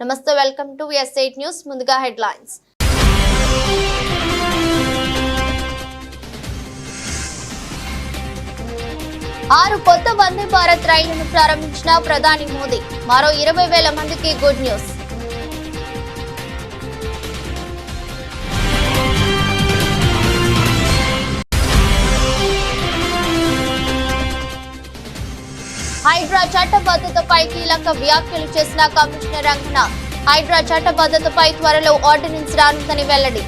నమస్తే, welcome to S8 news. ముందుగా headlines. ఆరు కొత్త వందే భారత్ రైళ్లను ప్రారంభించిన ప్రధాని మోదీ. మరో 20,000 మందికి గుడ్ న్యూస్. హైడ్రా చట్టబద్ధతపై కీలక వ్యాఖ్యలు చేసిన కమిషనర్ రంగన. హైడ్రా చట్టబద్ధతపై త్వరలో ఆర్డినెన్స్ రానుందని వెల్లడి.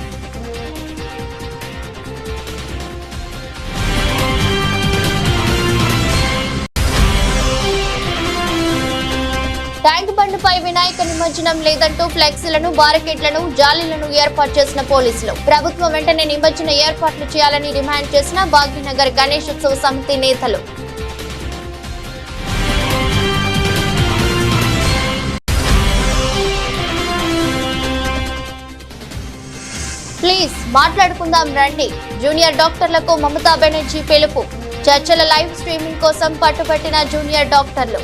ట్యాంక్ బండ్పై వినాయక నిమజ్జనం లేదంటూ ఫ్లెక్సీలను, బారికేడ్లను, జాలీలను ఏర్పాటు చేసిన పోలీసులు. ప్రభుత్వం వెంటనే నిమజ్జన ఏర్పాట్లు చేయాలని డిమాండ్ చేసిన భాగ్యనగర్ గణేశోత్సవ సమితి నేతలు. ప్లీజ్ మాట్లాడుకుందాం రండి. జూనియర్ డాక్టర్లకు మమతా బెనర్జీ పిలుపు. చర్చల లైవ్ స్ట్రీమింగ్ కోసం పట్టుబట్టిన జూనియర్ డాక్టర్లు.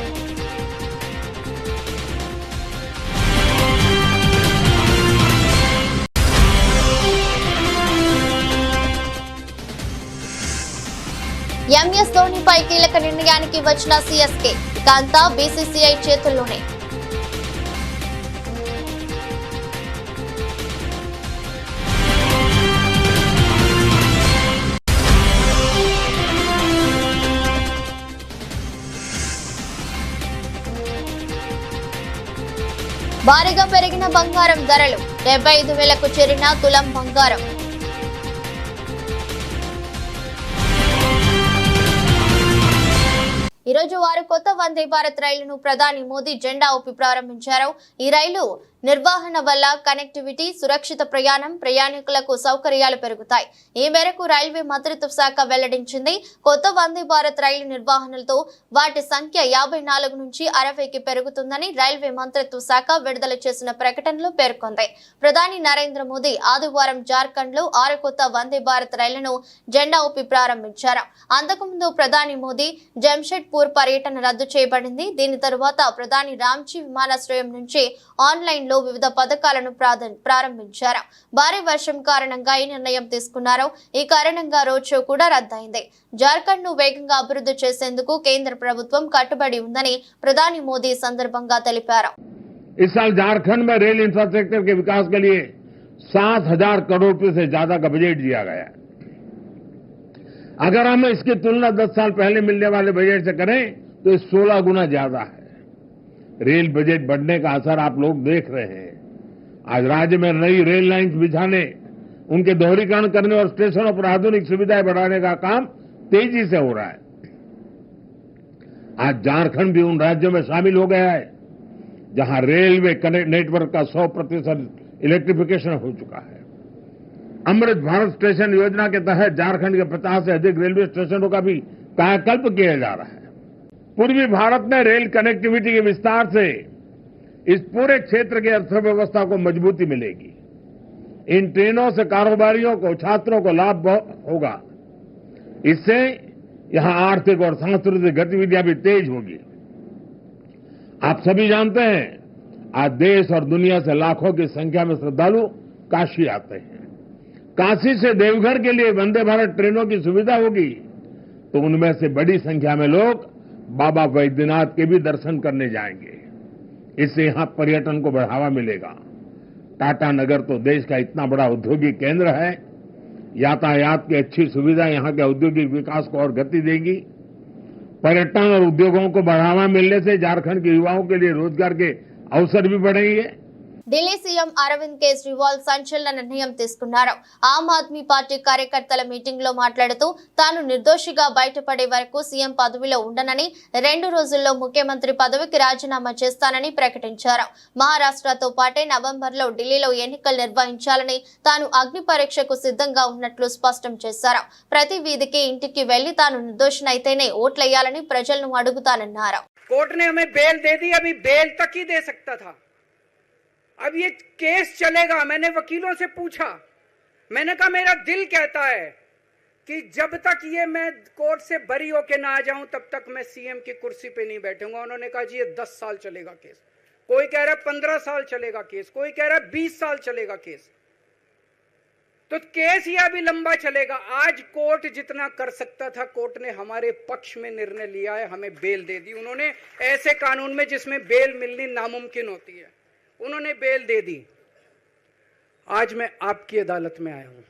ఎంఎస్ ధోనీపై కీలక నిర్ణయానికి వచ్చిన సిఎస్కే. ఇక అంతా బీసీసీఐ చేతుల్లోనే. భారీగా పెరిగిన బంగారం ధరలు. 75,000కు చేరిన తులం బంగారం. ఈ రోజు వారు కొత్త వందే భారత్ రైలును ప్రధాని మోదీ జెండా ఊపి ప్రారంభించారు. ఈ రైలు నిర్వహణ వల్ల కనెక్టివిటీ, సురక్షిత ప్రయాణం, ప్రయాణికులకు సౌకర్యాలు పెరుగుతాయి. ఈ మేరకు రైల్వే మంత్రిత్వ శాఖ వెల్లడించింది. కొత్త వందే భారత్ రైలు నిర్వహణలతో వాటి సంఖ్య 54 నుంచి 60కి పెరుగుతుందని రైల్వే మంత్రిత్వ శాఖ విడుదల చేసిన ప్రకటనలో పేర్కొంది. ప్రధాని నరేంద్ర మోదీ ఆదివారం జార్ఖండ్ లో 6 కొత్త వందే భారత్ రైళ్లను జెండా ఊపి ప్రారంభించారు. అంతకుముందు ప్రధాని మోదీ జంషెడ్పూర్ పర్యటన రద్దు చేయబడింది. దీని తరువాత ప్రధాని రాంచీ విమానాశ్రయం నుంచి ఆన్లైన్ లో వివిధ పథకాలను ప్రారంభించారు. భారీ వర్షం కారణంగా ఈ నిర్ణయం తీసుకున్నారు. ఈ కారణంగా రోడ్ షో కూడా రద్దయింది. జార్ఖండ్ ను వేగంగా అభివృద్ధి చేసేందుకు కేంద్ర ప్రభుత్వం కట్టుబడి ఉందని ప్రధాని మోదీ సందర్భంగా తెలిపారు. इस साल झारखंड में रेल इंफ्रास्ट्रक्चर के विकास के लिए 7,000 करोड़ रुपए से ज्यादा का बजट दिया गया है। अगर हम इसकी तुलना 10 साल पहले मिलने वाले बजट से करें तो ये 16 गुना ज्यादा है। रेल बजट बढ़ने का असर आप लोग देख रहे हैं। आज राज्य में नई रेल लाइन्स बिछाने, उनके दोहरीकरण करने और स्टेशनों पर आधुनिक सुविधाएं बढ़ाने का काम तेजी से हो रहा है। आज झारखंड भी उन राज्यों में शामिल हो गया है जहां रेलवे नेटवर्क का 100% इलेक्ट्रिफिकेशन हो चुका है। अमृत भारत स्टेशन योजना के तहत झारखंड के 50 से अधिक रेलवे स्टेशनों का भी कायाकल्प किया जा रहा है। पूर्वी भारत में रेल कनेक्टिविटी के विस्तार से इस पूरे क्षेत्र की अर्थव्यवस्था को मजबूती मिलेगी। इन ट्रेनों से कारोबारियों को, छात्रों को लाभ होगा। इससे यहां आर्थिक और सांस्कृतिक गतिविधियां भी तेज होगी। आप सभी जानते हैं, आज देश और दुनिया से लाखों की संख्या में श्रद्धालु काशी आते हैं। काशी से देवघर के लिए वंदे भारत ट्रेनों की सुविधा होगी तो उनमें से बड़ी संख्या में लोग बाबा वैद्यनाथ के भी दर्शन करने जाएंगे। इससे यहां पर्यटन को बढ़ावा मिलेगा। टाटा नगर तो देश का इतना बड़ा औद्योगिक केंद्र है। यातायात की अच्छी सुविधा यहां के औद्योगिक विकास को और गति देगी। पर्यटन और उद्योगों को बढ़ावा मिलने से झारखंड के युवाओं के लिए रोजगार के अवसर भी बढ़ेंगे। ఢిల్లీ సీఎం అరవింద్ కేజ్రీవాల్ సంచలన నిర్ణయం తీసుకున్నారు. ఆమ్ ఆద్మీ పార్టీ కార్యకర్తల మీటింగ్ లో మాట్లాడుతూ తాను నిర్దోషిగా బయటపడే వరకు సీఎం పదవిలో ఉండనని, 2 రోజుల్లో ముఖ్యమంత్రి పదవికి రాజీనామా చేస్తానని ప్రకటించారు. మహారాష్ట్రతో పాటే నవంబర్లో ఢిల్లీలో ఎన్నికలు నిర్వహించాలని తాను అగ్ని పరీక్షకు సిద్ధంగా ఉన్నట్లు స్పష్టం చేశారు. ప్రతి వీధికి, ఇంటికి వెళ్లి తాను నిర్దోషినైతేనే ఓట్లేయాలని ప్రజలను అడుగుతానన్నారు. कोर्ट ने हमें बेल दे दी, अभी बेल तक ही दे सकता था। अब ये केस चलेगा। मैंने वकीलों से पूछा, मैंने कहा मेरा दिल कहता है कि जब तक ये मैं कोर्ट से बरी होके ना आ जाऊं तब तक मैं सीएम की कुर्सी पे नहीं बैठूंगा। उन्होंने कहा जी ये 10 साल चलेगा केस। कोई कह रहा है 15 साल चलेगा केस, कोई कह रहा है 20 साल चलेगा केस। तो केस ये अभी लंबा चलेगा। आज कोर्ट जितना कर सकता था, कोर्ट ने हमारे पक्ष में निर्णय लिया है, हमें बेल दे दी उन्होंने। ऐसे कानून में जिसमें बेल मिलनी नामुमकिन होती है, उन्होंने बेल दे दी। आज मैं आपकी अदालत में आया हूं,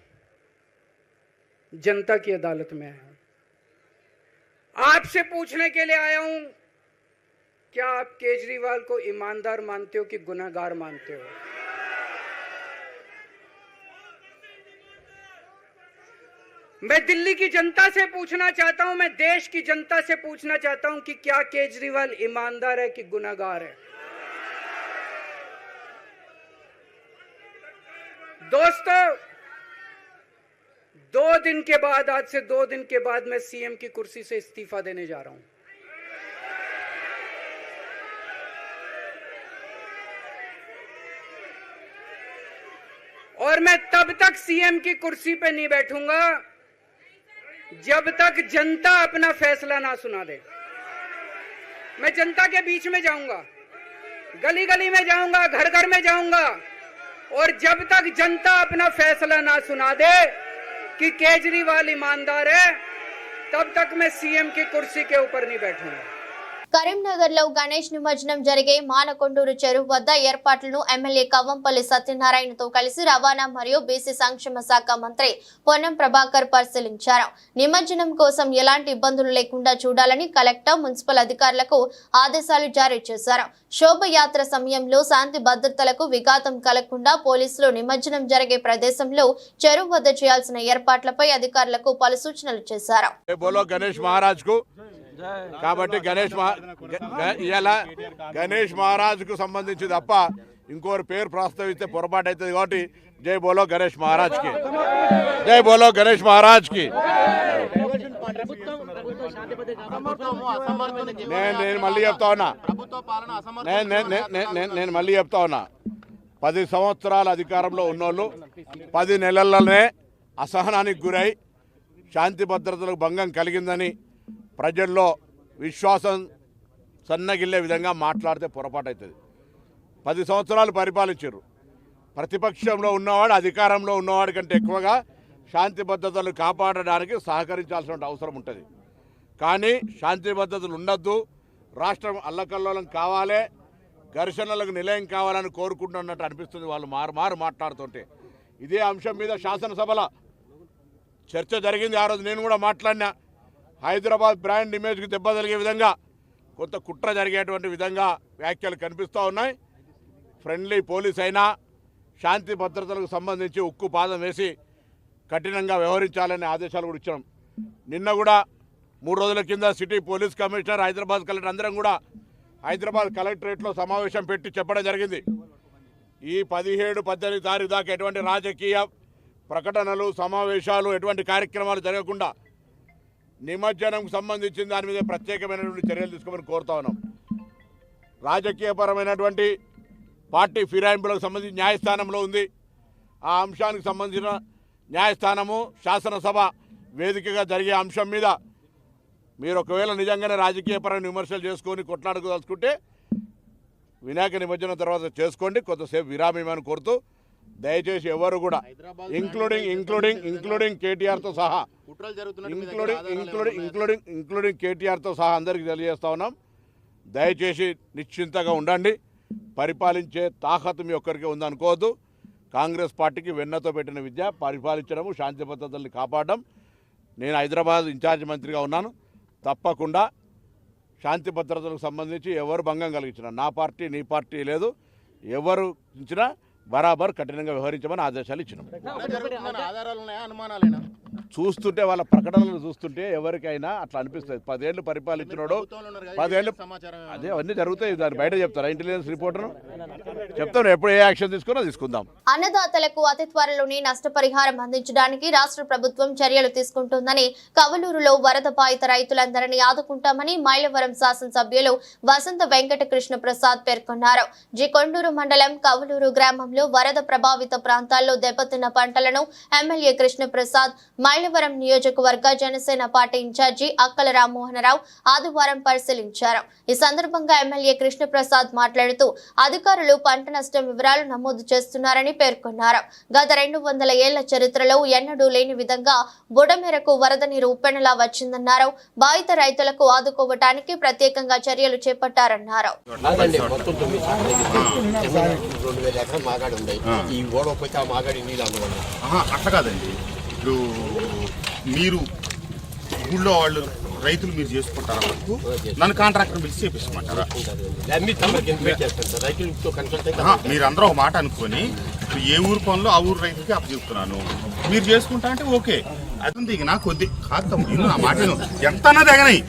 जनता की अदालत में आया हूं, आपसे पूछने के लिए आया हूं, क्या आप केजरीवाल को ईमानदार मानते हो कि गुनहगार मानते हो? मैं दिल्ली की जनता से पूछना चाहता हूं, मैं देश की जनता से पूछना चाहता हूं कि क्या केजरीवाल ईमानदार है कि गुनहगार है? दोस्तों, 2 दिन के बाद, आज से 2 दिन के बाद मैं सीएम की कुर्सी से इस्तीफा देने जा रहा हूं। और मैं तब तक सीएम की कुर्सी पे नहीं बैठूंगा जब तक जनता अपना फैसला ना सुना दे। मैं जनता के बीच में जाऊंगा, गली गली में जाऊंगा, घर घर में जाऊंगा, और जब तक जनता अपना फैसला ना सुना दे कि केजरीवाल ईमानदार है, तब तक मैं सीएम की कुर्सी के ऊपर नहीं बैठूंगा। కరీంనగర్ లో గణేష్ నిమజ్జనం జరిగే మానకొండూరు చెరువు వద్ద ఏర్పాట్లను ఎమ్మెల్యే కవ్వంపల్లి సత్యనారాయణతో కలిసి రవాణా మరియు బీసీ సంక్షేమ శాఖ మంత్రి పొన్నం ప్రభాకర్ పరిశీలించారు. నిమజ్జనం కోసం ఎలాంటి ఇబ్బందులు లేకుండా చూడాలని కలెక్టర్, మున్సిపల్ అధికారులకు ఆదేశాలు జారీ చేశారు. శోభయాత్ర సమయంలో శాంతి భద్రతలకు విఘాతం కలగకుండా పోలీసులు నిమజ్జనం జరిగే ప్రదేశంలో చెరువు వద్ద చేయాల్సిన ఏర్పాట్లపై అధికారులకు పలు సూచనలు చేశారు. కాబట్టి గణేష్ మహారాజ్ కు సంబంధించి తప్ప ఇంకోరు పేరు ప్రస్తావిస్తే పొరపాటు అవుతుంది. కాబట్టి జై బోలో గణేష్ మహారాజ్ కి, జై బోలో గణేష్ మహారాజ్ కి. నేను మళ్ళీ చెప్తా ఉన్నా 10 సంవత్సరాల అధికారంలో ఉన్నోళ్ళు 10 నెలల్లోనే అసహనానికి గురై శాంతి భద్రతలకు భంగం కలిగిందని ప్రజల్లో విశ్వాసం సన్నగిల్లే విధంగా మాట్లాడితే పొరపాటు అవుతుంది. 10 సంవత్సరాలు పరిపాలించారు. ప్రతిపక్షంలో ఉన్నవాడు అధికారంలో ఉన్నవాడి కంటే ఎక్కువగా శాంతి భద్రతలు కాపాడడానికి సహకరించాల్సిన అవసరం ఉంటుంది. కానీ శాంతి భద్రతలు ఉండొద్దు, రాష్ట్రం అల్లకల్లోలం కావాలి, ఘర్షణలకు నిలయం కావాలని కోరుకుంటున్నట్టు అనిపిస్తుంది వాళ్ళు మారు మాట్లాడుతుంటే. ఇదే అంశం మీద శాసనసభలో చర్చ జరిగింది. ఆ రోజు నేను కూడా మాట్లాడినా. హైదరాబాద్ బ్రాండ్ ఇమేజ్కి దెబ్బ తగిలే విధంగా కొంత కుట్ర జరిగేటువంటి విధంగా వ్యాఖ్యలు కనిపిస్తూ ఉన్నాయి. ఫ్రెండ్లీ పోలీస్ అయినా శాంతి భద్రతలకు సంబంధించి ఉక్కు పాదం వేసి కఠినంగా వ్యవహరించాలనే ఆదేశాలు కూడా ఇచ్చాం. నిన్న కూడా 3 రోజుల కింద city police commissioner, Hyderabad collector అందరం కూడా హైదరాబాద్ కలెక్టరేట్లో సమావేశం పెట్టి చెప్పడం జరిగింది. ఈ 17-18 తారీఖు దాకా ఎటువంటి రాజకీయ ప్రకటనలు, సమావేశాలు, ఎటువంటి కార్యక్రమాలు జరగకుండా నిమజ్జనంకు సంబంధించిన దాని మీద ప్రత్యేకమైనటువంటి చర్యలు తీసుకోమని కోరుతా ఉన్నాం. రాజకీయపరమైనటువంటి పార్టీ ఫిరాయింపులకు సంబంధించి న్యాయస్థానంలో ఉంది. ఆ అంశానికి సంబంధించిన న్యాయస్థానము శాసనసభ వేదికగా జరిగే అంశం మీద మీరు ఒకవేళ నిజంగానే రాజకీయపరమైన విమర్శలు చేసుకొని కొట్లాడుకోదలుచుకుంటే వినాయక నిమజ్జనం తర్వాత చేసుకోండి, కొంతసేపు విరామమని కోరుతూ దయచేసి ఎవరు కూడా ఇంక్లూడింగ్ కేటీఆర్తో సహా ఇంక్లూడింగ్ కేటీఆర్తో సహా అందరికీ తెలియజేస్తా ఉన్నాం. దయచేసి నిశ్చింతగా ఉండండి. పరిపాలించే తాకత్తు మీ ఒక్కరికి ఉందనుకోవద్దు. కాంగ్రెస్ పార్టీకి వెన్నతో పెట్టిన విద్య పరిపాలించడము, శాంతి భద్రతల్ని కాపాడడం. నేను హైదరాబాద్ ఇన్ఛార్జ్ మంత్రిగా ఉన్నాను. తప్పకుండా శాంతి భద్రతలకు సంబంధించి ఎవరు భంగం కలిగించినా, నా పార్టీ నీ పార్టీ లేదు, ఎవరు ఇచ్చినా బరాబర్ కఠినంగా వ్యవహరించమని ఆదేశాలు ఇచ్చినాం. చూస్తుంటే వాళ్ళ ప్రకటనలు చూస్తుంటే ఎవరికైనా అట్లా అనిపిస్తుంది. 10 ఏళ్ళు పరిపాలించినోడు 10 ఏళ్ళు అదే అవన్నీ జరుగుతాయి. దాన్ని బయట చెప్తారా? ఇంటెలిజెన్స్ రిపోర్టర్ను చెప్తాను. ఎప్పుడు ఏ యాక్షన్ తీసుకున్నా తీసుకుందాం. అన్నదాతలకు అతి త్వరలోనే నష్టపరిహారం అందించడానికి రాష్ట్ర ప్రభుత్వం చర్యలు తీసుకుంటుందని, కవలూరులో వరద బాధిత రైతులందరినీ ఆదుకుంటామని మైలవరం శాసనసభ్యులు వసంత వెంకట కృష్ణ ప్రసాద్ పేర్కొన్నారు. కొండూరు మండలం కవలూరు గ్రామంలో నేపథ్యంలో వరద ప్రభావిత ప్రాంతాల్లో దెబ్బతిన్న పంటలను ఎమ్మెల్యే కృష్ణప్రసాద్, మైలవరం నియోజకవర్గ జనసేన పార్టీ ఇన్ఛార్జి అక్కల రామ్మోహనరావు ఆదివారం పరిశీలించారు. ఈ సందర్భంగా ఎమ్మెల్యే కృష్ణప్రసాద్ మాట్లాడుతూ అధికారులు పంట నష్టం వివరాలు నమోదు చేస్తున్నారని పేర్కొన్నారు. గత 200 ఏళ్ల చరిత్రలో ఎన్నడూ లేని విధంగా బుడమేరకు వరద నీరు ఉప్పెనలా వచ్చిందన్నారు. బాధిత రైతులకు ఆదుకోవటానికి ప్రత్యేకంగా చర్యలు చేపట్టారన్నారు. అట్లా కాదండి, ఇప్పుడు మీరు ఊళ్ళో వాళ్ళు రైతులు మీరు చేసుకుంటారా వరకు నన్ను కాంట్రాక్టర్ పిలిచి చేపించమంటారా? మీరు అందరూ ఒక మాట అనుకొని ఏ ఊరు పనులు ఆ ఊరు రైతులకి అప్పచెప్తున్నాను, మీరు చేసుకుంటా అంటే ఓకే. అది ఇక నాకు కొద్ది కాదు నా మాట ఎంత అన్నది ఎగనాయి.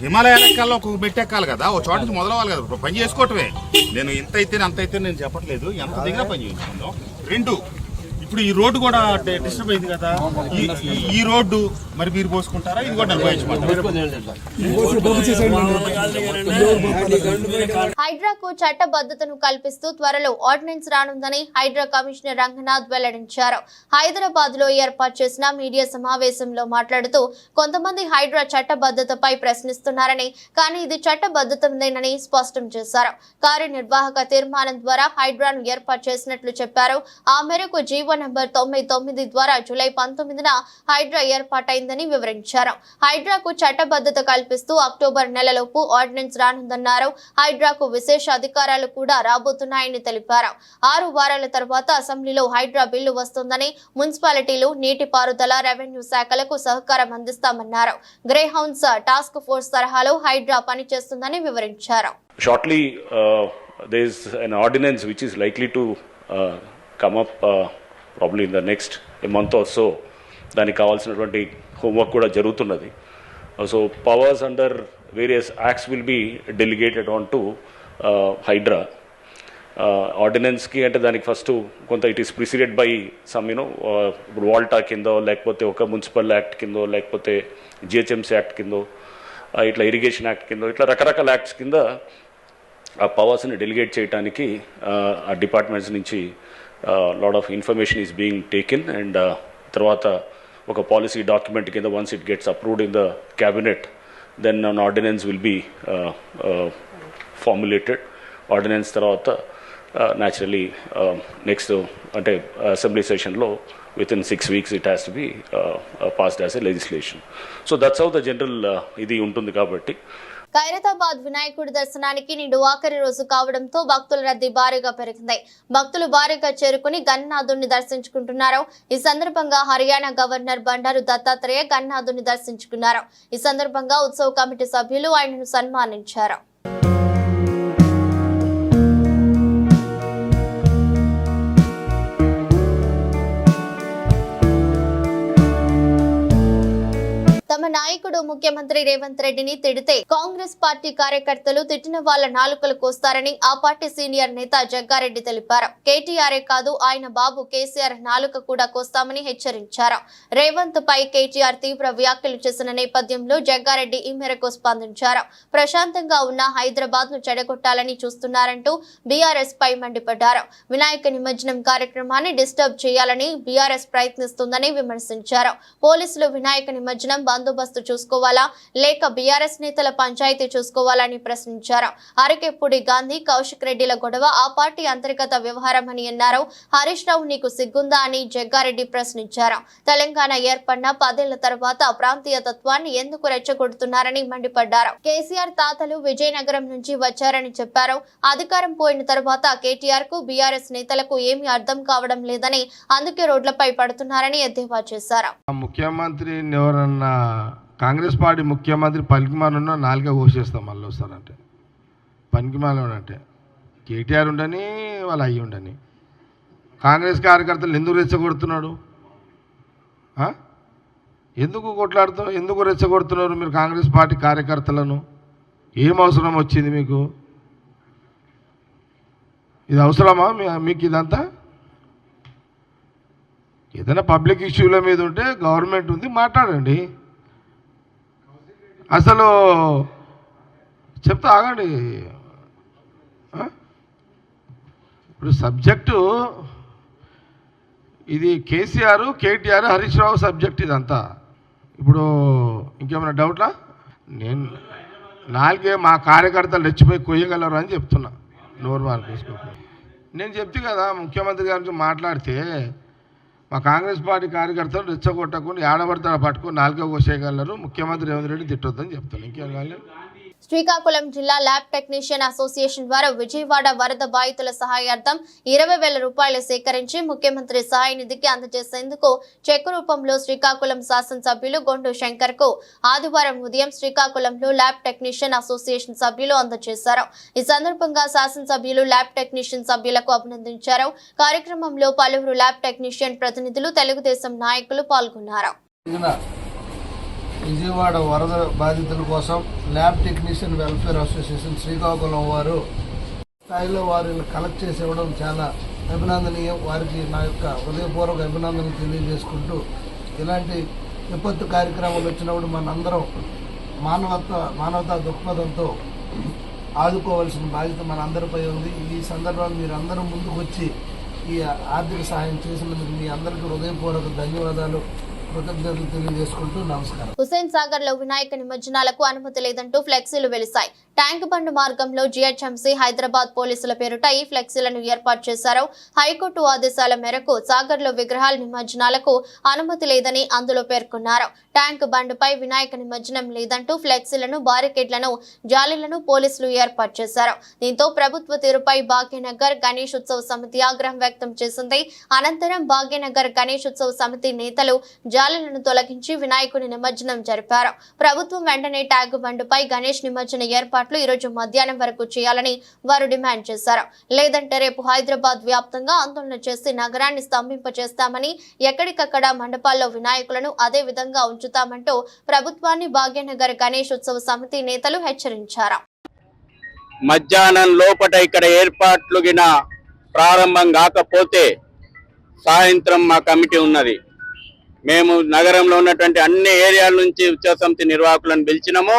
హిమాలయాల కల్లా ఒక పెట్టెక్కాలి కదా, ఒక చోట నుంచి మొదలవ్వాలి కదా, పని చేసుకోవటమే. నేను ఇంత అయితే అంత అయితే నేను చెప్పట్లేదు, ఎంత దిగినా పని చేసుకుందాం. 2, ఇప్పుడు ఈ రోడ్డు కూడా డిస్టర్బ్ అయింది కదా, ఈ రోడ్డు మరి మీరు పోసుకుంటారా? ఇది కూడా హైడ్రాకు చట్టబద్ధతను కల్పిస్తూ త్వరలో ఆర్డినెన్స్ రానుందని హైడ్రా కమిషనర్ రంగనాథ్ వెల్లడించారు. హైదరాబాద్ లో ఏర్పాటు చేసిన మీడియా సమావేశంలో మాట్లాడుతూ కొంతమంది హైడ్రా చట్టబద్ధతపై ప్రశ్నిస్తున్నారని, కానీ ఇది చట్టబద్ధతేనని స్పష్టం చేశారు. కార్యనిర్వాహక తీర్మానం ద్వారా హైడ్రాను ఏర్పాటు చేసినట్లు చెప్పారు. ఆ మేరకు జీవో నంబర్ 99 ద్వారా జూలై 19న హైడ్రా ఏర్పాటైందని వివరించారు. హైడ్రాకు చట్టబద్ధత కల్పిస్తూ అక్టోబర్ నెలలోపు ఆర్డినెన్స్ రానుందన్నారు. హైడ్రాకు విశేష అధికారాలు కూడా రాబోతున్నాయని తెలిపారు. 6 వారాల తర్వాత అసెంబ్లీలో హైడ్రా బిల్లు వస్తుందని, మున్సిపాలిటీలు, నీటిపారుదల, రెవెన్యూ శాఖలకు సహకారం అందిస్తామన్నారు. గ్రే హౌన్స్ టాస్క్ ఫోర్స్ తరహాలో హైడ్రా పనిచేస్తుందని వివరించారు. Shortly, there is an ordinance which is likely to come up probably in the next month or so. దానికి కావాల్సినటువంటి హోంవర్క్ కూడా జరుగుతున్నది. So powers under various acts will be delegated on to HYDRAA. ఆర్డినెన్స్కి అంటే దానికి ఫస్ట్ కొంత it is preceded by some ఇప్పుడు వాల్టా కిందో, లేకపోతే ఒక మున్సిపల్ యాక్ట్ కిందో, లేకపోతే జిహెచ్ఎంసీ యాక్ట్ కిందో, ఇట్లా ఇరిగేషన్ యాక్ట్ కిందో, ఇట్లా రకరకాల యాక్ట్స్ కింద ఆ పవర్స్ని డెలిగేట్ చేయడానికి ఆ డిపార్ట్మెంట్స్ నుంచి lot of information is being taken. And తర్వాత ఒక పాలసీ డాక్యుమెంట్ కింద once it gets approved in the cabinet, then an ordinance will be formulated. Ordinance తర్వాత న్యాచురలీ నెక్స్ట్ అంటే అసెంబ్లీ సెషన్లో within 6 weeks it has to be passed as a legislation. So that's how the general ఇది ఉంటుంది. కాబట్టి ఖైరతాబాద్ వినాయకుడి దర్శనానికి నేడు ఆఖరి రోజు కావడంతో భక్తుల రద్దీ భారీగా పెరిగింది. భక్తులు భారీగా చేరుకుని గణనాథుడిని దర్శించుకుంటున్నారు. ఈ సందర్భంగా హర్యానా గవర్నర్ బండారు దత్తాత్రేయ గణనాథుడిని దర్శించుకున్నారు. ఈ సందర్భంగా ఉత్సవ కమిటీ సభ్యులు ఆయనను సన్మానించారు. తమ నాయకుడు ముఖ్యమంత్రి రేవంత్ రెడ్డిని తిడితే కాంగ్రెస్ పార్టీ కార్యకర్తలు తిట్టిన వాళ్ళ నాలుకలు కోస్తారని ఆ పార్టీ సీనియర్ నేత జగ్గారెడ్డి తెలిపారు. కేటీఆర్ఏ కాదు, ఆయన బాబు కేసీఆర్ నాలుక కూడా కోస్తామని హెచ్చరించారు. రేవంత్ పై కేటీఆర్ తీవ్ర వ్యాఖ్యలు చేసిన నేపథ్యంలో జగ్గారెడ్డి ఈ మేరకు స్పందించారు. ప్రశాంతంగా ఉన్న హైదరాబాద్ ను చెడగొట్టాలని చూస్తున్నారంటూ బీఆర్ఎస్ పై మండిపడ్డారు. వినాయక నిమజ్జనం కార్యక్రమాన్ని డిస్టర్బ్ చేయాలని బీఆర్ఎస్ ప్రయత్నిస్తుందని విమర్శించారు. పోలీసులు వినాయక నిమజ్జనం బందోబస్తు చూసుకోవాలా లేక బీఆర్ఎస్ నేతల పంచాయతీ చూసుకోవాలని ప్రశ్నించారు. అరకెప్పుడు గాంధీ, కౌశిక్ రెడ్డిల గొడవ ఆ పార్టీ అంతర్గత వ్యవహారం అని అన్నారు. హరీష్ రావు నీకు సిగ్గుందా అని జగ్గారెడ్డి ప్రశ్నించారు. తెలంగాణ ఏర్పడిన 10 ఏళ్ల తర్వాత ప్రాంతీయ తత్వాన్ని ఎందుకు రెచ్చగొడుతున్నారని మండిపడ్డారు. కేసీఆర్ తాతలు విజయనగరం నుంచి వచ్చారని చెప్పారు. అధికారం పోయిన తర్వాత కేటీఆర్ కు బీఆర్ఎస్ నేతలకు ఏమీ అర్థం కావడం లేదని, అందుకే రోడ్లపై పడుతున్నారని ఎద్దేవా చేశారు. ముఖ్యమంత్రి ఎవరన్నా కాంగ్రెస్ పార్టీ ముఖ్యమంత్రి పనికిమానున్న 4 కోసేస్తాం మళ్ళీ వస్తారంటే. పనికిమాలంటే కేటీఆర్ ఉండని వాళ్ళు అయ్యి ఉండని కాంగ్రెస్ కార్యకర్తలు ఎందుకు రెచ్చగొడుతున్నాడు? ఎందుకు కొట్లాడుతున్నారు? ఎందుకు రెచ్చగొడుతున్నారు మీరు కాంగ్రెస్ పార్టీ కార్యకర్తలను? ఏం అవసరం వచ్చింది మీకు? ఇది అవసరమా మీకు ఇదంతా? ఏదైనా పబ్లిక్ ఇష్యూల మీద ఉంటే గవర్నమెంట్ ఉంది, మాట్లాడండి. అసలు చెప్తా ఆగండి. ఇప్పుడు సబ్జెక్టు ఇది కేసీఆర్, కేటీఆర్, హరీష్ రావు సబ్జెక్ట్ ఇదంతా. ఇప్పుడు ఇంకేమైనా డౌట్లా? నేను నాలుగే మా కార్యకర్తలు రెచ్చిపోయి కొయ్యగలరు అని చెప్తున్నా, నోరు మార్కేసుకోకపోయి. నేను చెప్తే కదా ముఖ్యమంత్రి గారి నుంచి మాట్లాడితే మా కాంగ్రెస్ పార్టీ కార్యకర్తలు రెచ్చగొట్టకుండా ఏడబడతాడ పట్టుకుని నాలుగే కోసేయగలరు, ముఖ్యమంత్రి రేవంత్ రెడ్డి తిట్టొద్దని చెప్తాను. ఇంకేం కాలేదు. శ్రీకాకుళం జిల్లా ల్యాబ్ టెక్నీషియన్ అసోసియేషన్ ద్వారా విజయవాడ వరద బాధితుల సహాయార్థం 20,000 రూపాయలు సేకరించి ముఖ్యమంత్రి సహాయ నిధికి అందజేసేందుకు చెక్కు రూపంలో శ్రీకాకుళం శాసనసభ్యులు గొండు శంకర్ కు ఆదివారం ఉదయం శ్రీకాకుళంలో ల్యాబ్ టెక్నీషియన్ అసోసియేషన్ సభ్యులు అందజేశారు. ఈ సందర్భంగా శాసనసభ్యులు ల్యాబ్ టెక్నీషియన్ సభ్యులకు అభినందించారు. కార్యక్రమంలో పలువురు ల్యాబ్ టెక్నీషియన్ ప్రతినిధులు, తెలుగుదేశం నాయకులు పాల్గొన్నారు. విజయవాడ వరద బాధితుల కోసం lab technician welfare association Srikakulam వారు స్థాయిలో వారిని కలెక్ట్ చేసి ఇవ్వడం చాలా అభినందనీయం. వారికి నా యొక్క హృదయపూర్వక అభినందనలు తెలియజేసుకుంటూ, ఇలాంటి విపత్తు కార్యక్రమాలు వచ్చినప్పుడు మనందరం మానవతా దృక్పథంతో ఆదుకోవాల్సిన బాధ్యత మనందరిపై ఉంది. ఈ సందర్భంలో మీరు అందరూ ముందుకు వచ్చి ఈ ఆర్థిక సహాయం చేసినందుకు మీ అందరికీ హృదయపూర్వక ధన్యవాదాలు, కృతజ్ఞతలు తెలియజేసుకుంటూ నమస్కారం. హుస్సేన్ సాగర్ లో వినాయక నిమజ్జనాలకు అనుమతి లేదంటూ ఫ్లెక్సీలు వెలిశాయి. ట్యాంక్ బండ్ మార్గంలో జీహెచ్ఎంసీ హైదరాబాద్ పోలీసుల పేరుట ఈ ఫ్లెక్సీలను ఏర్పాటు చేశారు. హైకోర్టు ఆదేశాల మేరకు సాగర్ లో విగ్రహాల నిమజ్జనాలకు అనుమతి లేదని అందులో పేర్కొన్నారు. ట్యాంక్ బండ్ పై వినాయక నిమజ్జనం లేదంటూ ఫ్లెక్సీలను, బారికేడ్లను, జాలీలను పోలీసులు ఏర్పాటు చేశారు. దీంతో ప్రభుత్వ తీరుపై భాగ్యనగర్ గణేష్ ఉత్సవ సమితి ఆగ్రహం వ్యక్తం చేసింది. అనంతరం భాగ్యనగర్ గణేష్ ఉత్సవ సమితి నేతలు జాలీలను తొలగించి వినాయకుని నిమజ్జనం జరిపారు. ప్రభుత్వం వెంటనే ట్యాంక్ బండ్పై గణేష్ నిమజ్జన ఏర్పాట్లు ఈ రోజు మధ్యాహ్నం వరకు చేయాలని వారు డిమాండ్ చేశారు. లేదంటే రేపు హైదరాబాద్ వ్యాప్తంగా ఆందోళన చేసి నగరాన్ని స్తంభింపచేస్తామని, ఎక్కడికక్కడ మండపాల్లో వినాయకులను అదే విధంగా ఉంచుతామంటూ ప్రభుత్వాన్ని భాగ్యనగర్ గణేష్ ఉత్సవ సమితి నేతలు హెచ్చరించారు. మధ్యాహ్నం లోపట ఇక్కడ ఏర్పాట్లు గిన ప్రారంభం కాకపోతే సాయంత్రం మా కమిటీ ఉన్నది. మేము నగరంలో ఉన్నటువంటి అన్ని ఏరియాల నుంచి ఉత్సవ సమితి నిర్వాహకులను పిలిచినాము.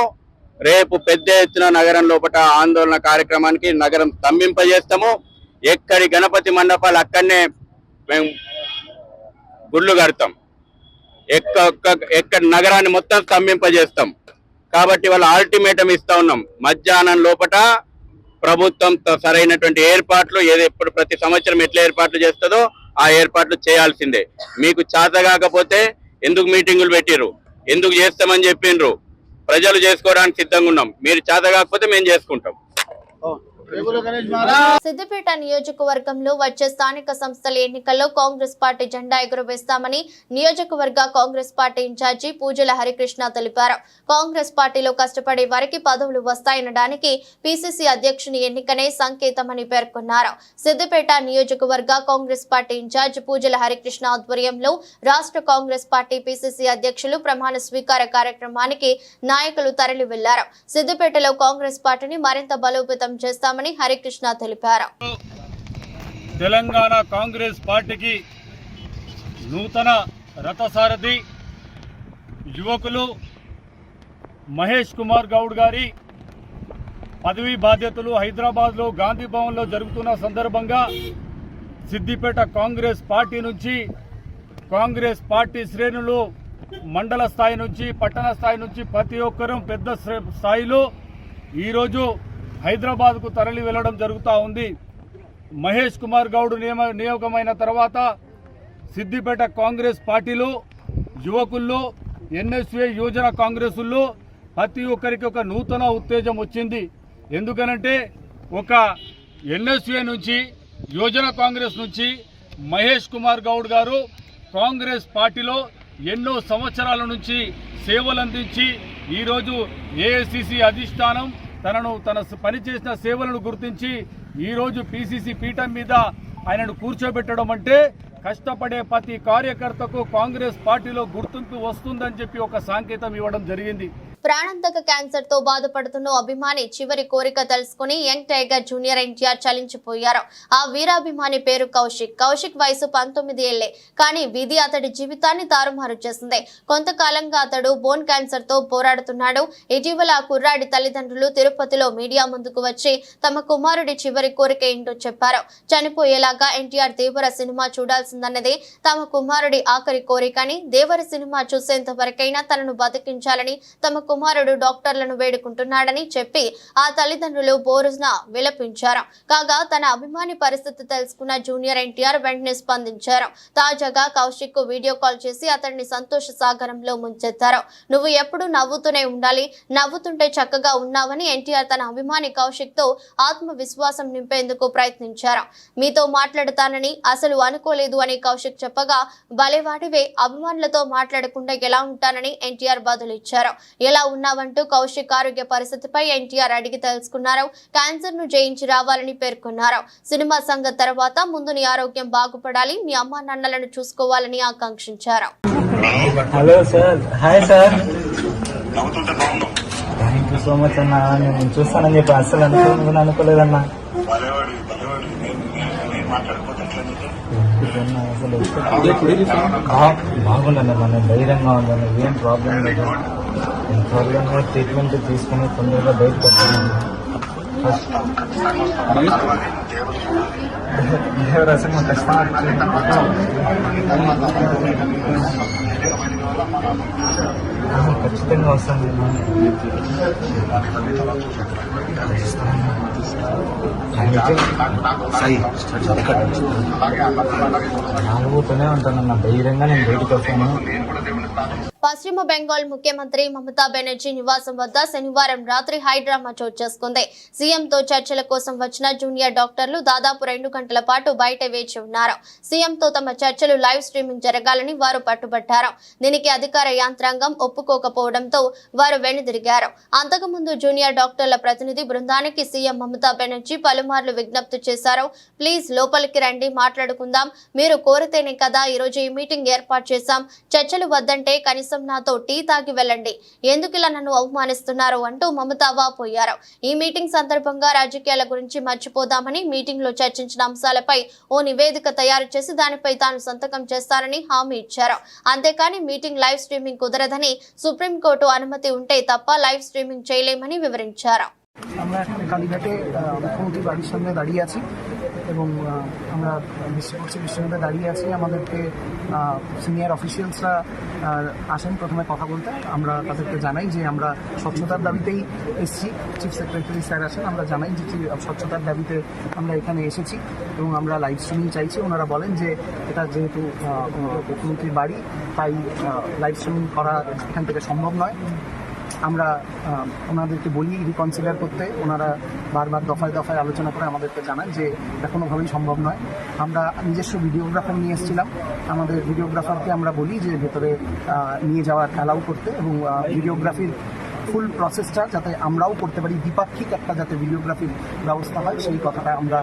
రేపు పెద్ద ఎత్తున నగరం లోపల ఆందోళన కార్యక్రమానికి నగరం స్తంభింపజేస్తాము. ఎక్కడి గణపతి మండపాలు అక్కడనే మేము గుళ్ళు కడతాం. ఎక్కడి నగరాన్ని మొత్తం స్తంభింపజేస్తాం. కాబట్టి వాళ్ళ అల్టిమేటం ఇస్తా ఉన్నాం. మధ్యాహ్నం లోపల ప్రభుత్వం సరైనటువంటి ఏర్పాట్లు ఎప్పుడు ప్రతి సంవత్సరం ఎట్లా ఏర్పాట్లు చేస్తుందో ఆ ఏర్పాట్లు చేయాల్సిందే. మీకు చేత కాకపోతే ఎందుకు మీటింగులు పెట్టిర్రు, ఎందుకు చేస్తామని చెప్పిండ్రు? ప్రజలు చేసుకోవడానికి సిద్ధంగా ఉన్నాం. మీరు చేత కాకపోతే మేము చేసుకుంటాం. సిద్దిపేట నియోజకవర్గంలో వచ్చే స్థానిక సంస్థల ఎన్నికల్లో కాంగ్రెస్ పార్టీ జెండా ఎగురవేస్తామని నియోజకవర్గ కాంగ్రెస్ పార్టీ ఇన్ఛార్జి పూజల హరికృష్ణ తెలిపారు. కాంగ్రెస్ పార్టీలో కష్టపడే వారికి పదవులు వస్తాయనడానికి పిసిసి అధ్యక్షుని ఎన్నికనే సంకేతమని పేర్కొన్నారు. సిద్దిపేట నియోజకవర్గ కాంగ్రెస్ పార్టీ ఇన్ఛార్జ్ పూజల హరికృష్ణ ఆధ్వర్యంలో రాష్ట్ర కాంగ్రెస్ పార్టీ పిసిసి అధ్యక్షులు ప్రమాణ స్వీకార కార్యక్రమానికి నాయకులు తరలి వెళ్లారు. సిద్దిపేటలో కాంగ్రెస్ పార్టీని మరింత బలోపేతం చేస్తామని హరికృష్ణ తెలిపారు. తెలంగాణ కాంగ్రెస్ పార్టీకి నూతన రథసారథి యువకులు మహేష్ కుమార్ గౌడ్ గారి పదవీ బాధ్యతలు హైదరాబాద్లో గాంధీ భవన్లో జరుగుతున్న సందర్భంగా సిద్దిపేట కాంగ్రెస్ పార్టీ నుంచి కాంగ్రెస్ పార్టీ శ్రేణులు మండల స్థాయి నుంచి పట్టణ స్థాయి నుంచి ప్రతి ఒక్కరూ పెద్ద స్థాయిలో ఈరోజు హైదరాబాద్కు తరలి వెళ్లడం జరుగుతూ ఉంది. మహేష్ కుమార్ గౌడ్ నియామకమైన తర్వాత సిద్దిపేట కాంగ్రెస్ పార్టీలో యువకుల్లో ఎన్ఎస్ఏ యువజన కాంగ్రెసుల్లో ప్రతి ఒక్కరికి ఒక నూతన ఉత్తేజం వచ్చింది. ఎందుకనంటే ఒక ఎన్ఎస్ఏ నుంచి యువజన కాంగ్రెస్ నుంచి మహేష్ కుమార్ గౌడ్ గారు కాంగ్రెస్ పార్టీలో ఎన్నో సంవత్సరాల నుంచి సేవలు అందించి ఈరోజు ఏఐసిసి అధిష్టానం తన పనిచేసిన సేవలను గుర్తించి ఈరోజు పిసిసి పీఠం మీద ఆయనను కూర్చోబెట్టడం అంటే కష్టపడే ప్రతి కార్యకర్తకు కాంగ్రెస్ పార్టీలో గుర్తింపు వస్తుందని చెప్పి ఒక సంకేతం ఇవ్వడం జరిగింది. ప్రాణాంతక క్యాన్సర్ తో బాధపడుతున్న అభిమాని చివరి కోరిక తెలుసుకుని యంగ్ టైగర్ జూనియర్ ఎన్టీఆర్ చలించిపోయారు. ఆ వీరాభిమాని పేరు కౌశిక్ వయసు 19 ఏళ్లే. కానీ విధి అతడి జీవితాన్ని తారుమారు చేసింది. కొంతకాలంగా అతడు బోన్ క్యాన్సర్ తో పోరాడుతున్నాడు. ఇటీవల ఆ కుర్రాడి తల్లిదండ్రులు తిరుపతిలో మీడియా ముందుకు వచ్చి తమ కుమారుడి చివరి కోరిక ఏంటో చెప్పారు. చనిపోయేలాగా ఎన్టీఆర్ దేవర సినిమా చూడాల్సిందన్నదే తమ కుమారుడి ఆఖరి కోరికని, దేవర సినిమా చూసేంత వరకైనా తనను బతికించాలని తమ కుమారుడు డాక్టర్లను వేడుకుంటున్నాడని చెప్పి ఆ తల్లిదండ్రులు బోరున విలపించారు. కాగా తన అభిమాని పరిస్థితి తెలుసుకున్న జూనియర్ ఎన్టీఆర్ వెంటనే స్పందించారు. తాజాగా కౌశిక్ కు వీడియో కాల్ చేసి అతన్ని సంతోష సాగరంలో ముంచెత్తారు. నువ్వు ఎప్పుడూ నవ్వుతూనే ఉండాలి, నవ్వుతుంటే చక్కగా ఉన్నావని ఎన్టీఆర్ తన అభిమాని కౌశిక్ తో ఆత్మవిశ్వాసం నింపేందుకు ప్రయత్నించారు. మీతో మాట్లాడతానని అసలు అనుకోలేదు అని కౌశిక్ చెప్పగా, భలేవాడివే, అభిమానులతో మాట్లాడకుండా ఎలా ఉంటానని ఎన్టీఆర్ బదులిచ్చారు. ఎలా ఉన్నావంటూ కౌశిక్ ఆరోగ్య పరిస్థితిపై ఎన్టీఆర్ అడిగి తెలుసుకున్నారు. క్యాన్సర్ ను జయించి రావాలని పేర్కొన్నారు. సినిమా సంగతి తర్వాత ముందు నీ ఆరోగ్యం బాగుపడాలి, మీ అమ్మా నాన్నలను చూసుకోవాలని ఆకాంక్షించారు. Hello sir, hi sir, thank you so much అన్న. నేను చూస్తానని చెప్పి అస్సలు అనుకోలేదన్నా. బాగుందన్న, మన ధైర్యంగా ఉందన్న, ఏం ప్రాబ్లం లేదు. త్వరగా ట్రీట్మెంట్ తీసుకుని తొందరగా బయటకు వస్తున్నాను. దేవరాశి ఖచ్చితంగా వస్తాను. నాలుగుతూనే ఉంటానన్న, ధైర్యంగా నేను బయటకు వస్తాను. పశ్చిమ బెంగాల్ ముఖ్యమంత్రి మమతా బెనర్జీ నివాసం వద్ద శనివారం రాత్రి హైడ్రామా చోటు చేసుకుంది. సీఎంతో చర్చల కోసం వచ్చిన జూనియర్ డాక్టర్లు దాదాపు 2 గంటల పాటు బయట వేచి ఉన్నారు. సీఎంతో తమ చర్చలు లైవ్ స్ట్రీమింగ్ జరగాలని వారు పట్టుబట్టారు. దీనికి అధికార యంత్రాంగం ఒప్పుకోకపోవడంతో వారు వెనుదిరిగారు. అంతకుముందు జూనియర్ డాక్టర్ల ప్రతినిధి బృందానికి సీఎం మమతా బెనర్జీ పలుమార్లు విజ్ఞప్తి చేశారు. ప్లీజ్ లోపలికి రండి, మాట్లాడుకుందాం. మీరు కోరితేనే కదా ఈరోజు ఈ మీటింగ్ ఏర్పాటు చేశాం. చర్చలు వద్దంటే కనీసం నాతో టీ తాగి వెళ్ళండి, ఎందుకిలా నన్ను అవమానిస్తున్నారు అంటూ మమతా వాపోయారు. ఈ మీటింగ్ సందర్భంగా రాజకీయాల గురించి మర్చిపోదామని మీటింగ్ లో చర్చించిన అంశాలపై ఓ నివేదిక తయారు చేసి దానిపై తాను సంతకం చేస్తానని హామీ ఇచ్చారు. అంతేకాని మీటింగ్ లైవ్ స్ట్రీమింగ్ కుదరదని, সুপ্রিমকোর্ট অনুমতি ఉంటే తప్ప లైవ్ স্ট্রিমিং చేయలేమని వివరించారు. আমরা এখানে কালীঘাটে মুখ্যমন্ত্রী বাড়ির সামনে দাঁড়িয়ে আছি এবং আমরা বিশ্ববিদ্যালয়ে দাঁড়িয়ে আছি। আমাদেরকে সিনিয়র অফিসিয়ালসরা আসেন প্রথমে কথা বলতে। আমরা তাদেরকে জানাই যে আমরা স্বচ্ছতার দাবিতেই এসেছি। চিফ সেক্রেটারি স্যার আসেন, আমরা জানাই যে স্বচ্ছতার দাবিতে আমরা এখানে এসেছি এবং আমরা লাইভ স্ট্রিমিং চাইছি। ওনারা বলেন যে এটা যেহেতু মুখ্যমন্ত্রীর বাড়ি, তাই লাইভ স্ট্রিমিং করা এখান থেকে সম্ভব নয়। আমরা ওনাদেরকে বলি রিকনসিডার করতে। ওনারা বারবার দফায় দফায় আলোচনা করে আমাদেরকে জানান যে এটা কোনোভাবেই সম্ভব নয়। আমরা নিজস্ব ভিডিওগ্রাফার নিয়ে এসেছিলাম। আমাদের ভিডিওগ্রাফারকে আমরা বলি যে ভেতরে নিয়ে যাওয়ার অ্যালাউ করতে এবং ভিডিওগ্রাফির ফুল প্রসেসটা যাতে আমরাও করতে পারি, দ্বিপাক্ষিক একটা যাতে ভিডিওগ্রাফির ব্যবস্থা হয়, সেই কথাটা আমরা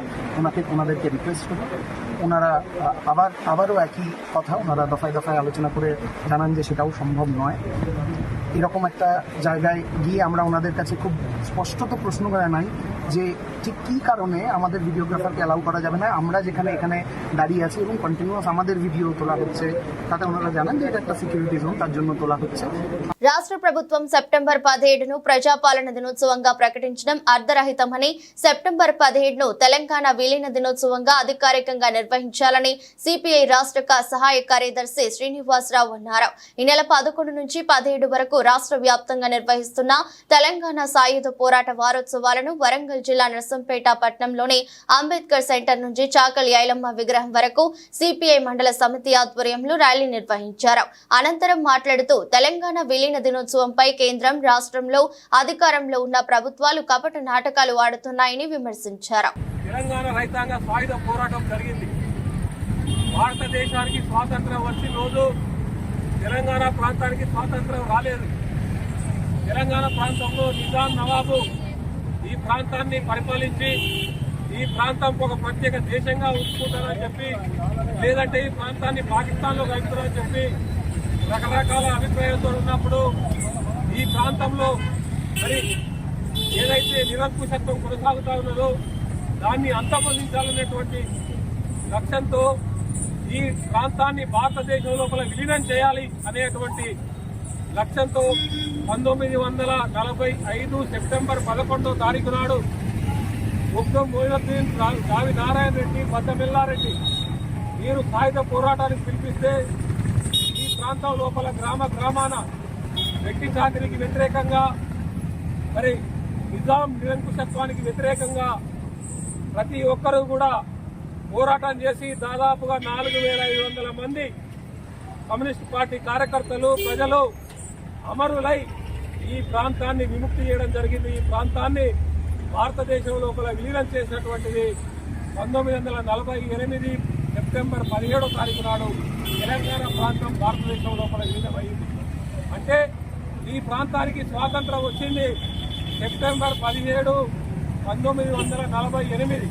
ওনাদেরকে রিকোয়েস্ট করি। ওনারা আবারও একই কথা ওনারা দফায় দফায় আলোচনা করে জানান যে সেটাও সম্ভব নয়। এরকম একটা জায়গায় গিয়ে আমরা ওনাদের কাছে খুব স্পষ্টত প্রশ্ন জানাই যে ঠিক কী কারণে আমাদের ভিডিওগ্রাফারকে অ্যালাউ করা যাবে না। আমরা যেখানে এখানে দাঁড়িয়ে আছি এবং কন্টিনিউয়াস আমাদের ভিডিও তোলা হচ্ছে, তাতে ওনারা জানান যে এটা একটা সিকিউরিটি জোন, তার জন্য তোলা হচ্ছে। రాష్ట్ర ప్రభుత్వం సెప్టెంబర్ 17ను ప్రజాపాలన దినోత్సవంగా ప్రకటించడం అర్ధరహితమని, సెప్టెంబర్ 17ను తెలంగాణ విలీన దినోత్సవంగా అధికారికంగా నిర్వహించాలని సిపిఐ రాష్ట్ర సహాయ కార్యదర్శి శ్రీనివాసరావు అన్నారు. ఈ నెల 11 నుంచి 17 వరకు రాష్ట్ర వ్యాప్తంగా నిర్వహిస్తున్న తెలంగాణ సాయుధ పోరాట వారోత్సవాలను వరంగల్ జిల్లా నర్సంపేట పట్టణంలోని అంబేద్కర్ సెంటర్ నుంచి చాకలి ఐలమ్మ విగ్రహం వరకు సిపిఐ మండల సమితి ఆధ్వర్యంలో ర్యాలీ నిర్వహించారు. అనంతరం మాట్లాడుతూ తెలంగాణ విలీన దినోత్సవంపై కేంద్రం, రాష్ట్రంలో అధికారంలో ఉన్న ప్రభుత్వాలు కపట నాటకాలు ఆడుతున్నాయని విమర్శించారు. తెలంగాణ రైతాంగ సాయుధ పోరాటం జరిగింది. భారతదేశానికి స్వాతంత్రం వచ్చి రోజు తెలంగాణ ప్రాంతానికి స్వాతంత్రం రాలేదు. తెలంగాణ ప్రాంతంలో నిజాం నవాబు ఈ ప్రాంతాన్ని పరిపాలించి ఈ ప్రాంతం ఒక ప్రత్యేక దేశంగా ఉంచుకుంటారని చెప్పి, లేదంటే ఈ ప్రాంతాన్ని పాకిస్తాన్లో కలుపుతారని చెప్పి రకరకాల అభిప్రాయాలతో ఉన్నప్పుడు ఈ ప్రాంతంలో మరి ఏదైతే నిరంకుశత్వం కొనసాగుతా ఉన్నదో దాన్ని అంతమొందించాలనేటువంటి లక్ష్యంతో ఈ ప్రాంతాన్ని భారతదేశం లోపల విలీనం చేయాలి అనేటువంటి లక్ష్యంతో 1945 సెప్టెంబర్ 11వ తారీఖు నాడు ఉగ్గం మొయినుద్దీన్, రావి నారాయణ రెడ్డి, బద్దమిల్లారెడ్డి వీరు సాయుధ పోరాటానికి పిలిపిస్తే ఈ ప్రాంతం లోపల గ్రామాన వెట్టి చాకిరికి వ్యతిరేకంగా మరి నిజాం నిరంకుశత్వానికి వ్యతిరేకంగా ప్రతి ఒక్కరూ కూడా పోరాటం చేసి దాదాపుగా 4500 మంది కమ్యూనిస్ట్ పార్టీ కార్యకర్తలు, ప్రజలు అమరులై ఈ ప్రాంతాన్ని విముక్తి చేయడం జరిగింది. ఈ ప్రాంతాన్ని భారతదేశం లోపల విలీనం చేసినటువంటిది 1948 సెప్టెంబర్ 17వ తారీఖు నాడు తెలంగాణ ప్రాంతం భారతదేశం లోపల విలీనమైంది. అంటే ఈ ప్రాంతానికి స్వాతంత్రం వచ్చింది సెప్టెంబర్ 17, 1948.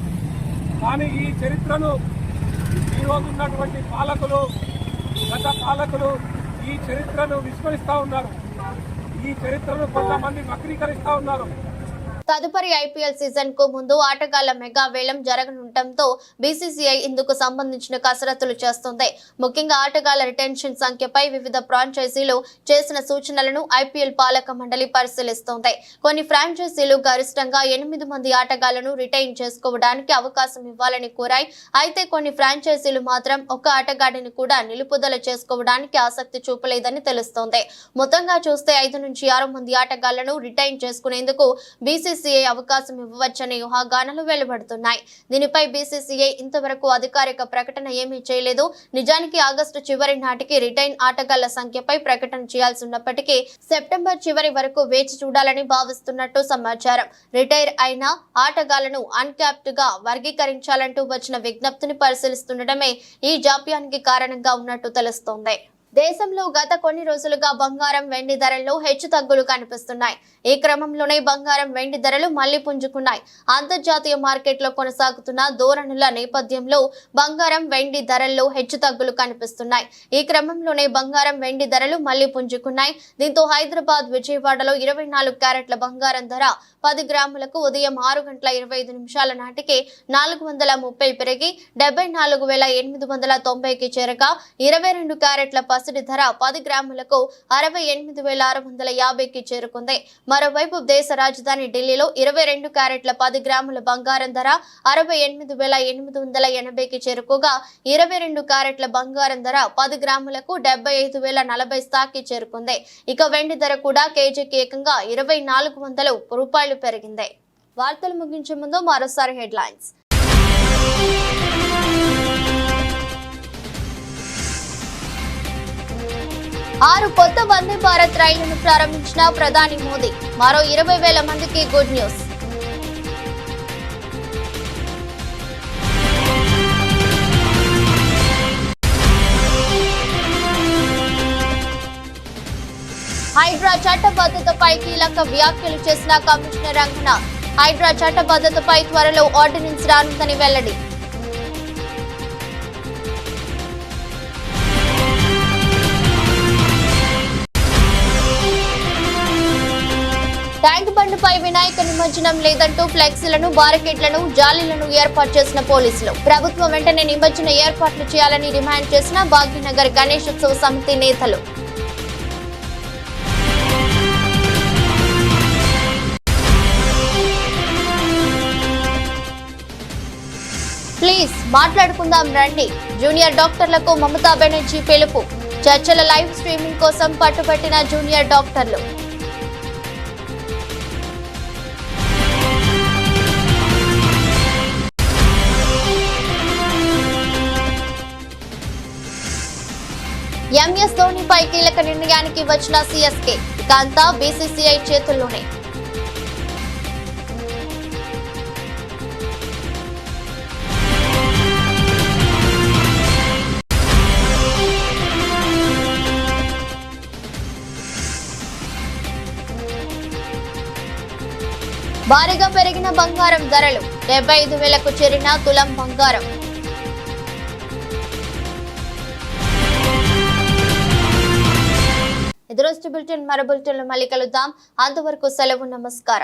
కానీ ఈ చరిత్రను ఈరోజు ఉన్నటువంటి పాలకులు, గత పాలకులు ఈ చరిత్రను విస్మరిస్తూ ఉన్నారు. ఈ చరిత్రను కొంతమంది వక్రీకరిస్తూ ఉన్నారు. తదుపరి ఐపీఎల్ సీజన్ కు ముందు ఆటగాళ్ల మెగా వేలం జరగనుండటంతో బీసీసీఐ ఇందుకు సంబంధించిన కసరత్తులు చేస్తుంది. ముఖ్యంగా ఆటగాళ్ల రిటెన్షన్ సంఖ్యపై వివిధ ఫ్రాంచైజీలు చేసిన సూచనలను ఐపీఎల్ పాలక మండలి పరిశీలిస్తోంది. కొన్ని ఫ్రాంచైజీలు గరిష్టంగా 8 మంది ఆటగాళ్లను రిటైన్ చేసుకోవడానికి అవకాశం ఇవ్వాలని కోరాయి. అయితే కొన్ని ఫ్రాంచైజీలు మాత్రం ఒక ఆటగాడిని కూడా నిలుపుదల చేసుకోవడానికి ఆసక్తి చూపలేదని తెలుస్తోంది. మొత్తంగా చూస్తే 5 నుంచి 6 మంది ఆటగాళ్లను రిటైన్ చేసుకునేందుకు బీసీసీఐ అవకాశం ఇవ్వవచ్చనే ఊహాగానాలు వెలువడుతున్నాయి. దీనిపై బీసీసీఐ ఇంతవరకు అధికారిక ప్రకటన ఏమీ చేయలేదు. నిజానికి ఆగస్టు చివరి నాటికి రిటైన్ ఆటగాళ్ల సంఖ్యపై ప్రకటన చేయాల్సి ఉన్నప్పటికీ సెప్టెంబర్ చివరి వరకు వేచి చూడాలని భావిస్తున్నట్టు సమాచారం. రిటైర్ అయిన ఆటగాళ్లను అన్క్యాప్డ్ గా వర్గీకరించాలంటూ వచ్చిన విజ్ఞప్తిని పరిశీలిస్తుండటమే ఈ జాప్యానికి కారణంగా ఉన్నట్టు తెలుస్తోంది. దేశంలో గత కొన్ని రోజులుగా బంగారం, వెండి ధరల్లో హెచ్చుతగ్గులు కనిపిస్తున్నాయి. ఈ క్రమంలోనే బంగారం, వెండి ధరలు మళ్లీ పుంజుకున్నాయి. అంతర్జాతీయ మార్కెట్లో కొనసాగుతున్న ధోరణుల నేపథ్యంలో బంగారం, వెండి ధరల్లో హెచ్చుతగ్గులు కనిపిస్తున్నాయి. ఈ క్రమంలోనే బంగారం, వెండి ధరలు మళ్లీ పుంజుకున్నాయి. దీంతో హైదరాబాద్, విజయవాడలో 24 క్యారెట్ల బంగారం ధర 10 గ్రాములకు ఉదయం 6:25 నాటికి 430 పెరిగి 74,890కి చేరగా 22 క్యారెట్ల పసిడి ధర 10 గ్రాములకు 68,650కి చేరుకుంది. మరోవైపు దేశ రాజధాని ఢిల్లీలో 22 క్యారెట్ల 10 గ్రాముల బంగారం ధర 68,880కి చేరుకోగా 22 క్యారెట్ల బంగారం ధర 10 గ్రాములకు 75,040 స్థాయికి చేరుకుంది. ఇక వెండి ధర కూడా కేజీకి ఏకంగా 2,400 రూపాయలు పెరిగింది. వార్తలు ముగించే ముందు మరోసారి హెడ్లైన్స్. 6 కొత్త వందే భారత్ రైళ్లను ప్రారంభించిన ప్రధాని మోదీ. మరో 20,000 మందికి గుడ్ న్యూస్. హైడ్రా చట్టబద్ధతపై కీలక వ్యాఖ్యలు చేసిన కమిషనర్ రంగనాథ్. హైడ్రా చట్టబద్ధతపై త్వరలో ఆర్డినెన్స్ రానుందని వెల్లడి. ట్యాంక్ బండ్పై వినాయక నిమజ్జనం లేదంటూ ఫ్లెక్సీలను, బారికేడ్లను, జాలీలను ఏర్పాటు చేసిన పోలీసులు. ప్రభుత్వం వెంటనే నిమజ్జన ఏర్పాట్లు చేయాలని డిమాండ్ చేసిన భాగ్యనగర్ గణేశోత్సవ సమితి నేతలు. ప్లీజ్ మాట్లాడుకుందాం రండి. జూనియర్ డాక్టర్లకు మమతా బెనర్జీ పిలుపు. చర్చల లైవ్ స్ట్రీమింగ్ కోసం పట్టుబట్టిన జూనియర్ డాక్టర్లు. ఎంఎస్ ధోనిపై కీలక నిర్ణయానికి వచ్చిన సిఎస్కే. ఇక అంతా బీసీసీఐ చేతుల్లోనే. భారీగా పెరిగిన బంగారం ధరలు. 75,000కు చేరిన తులం బంగారం. ఇది రోజు బులెటిన్. మరో బులెటిన్లో మళ్ళీ కలుద్దాం. అంతవరకు సెలవు. నమస్కారం.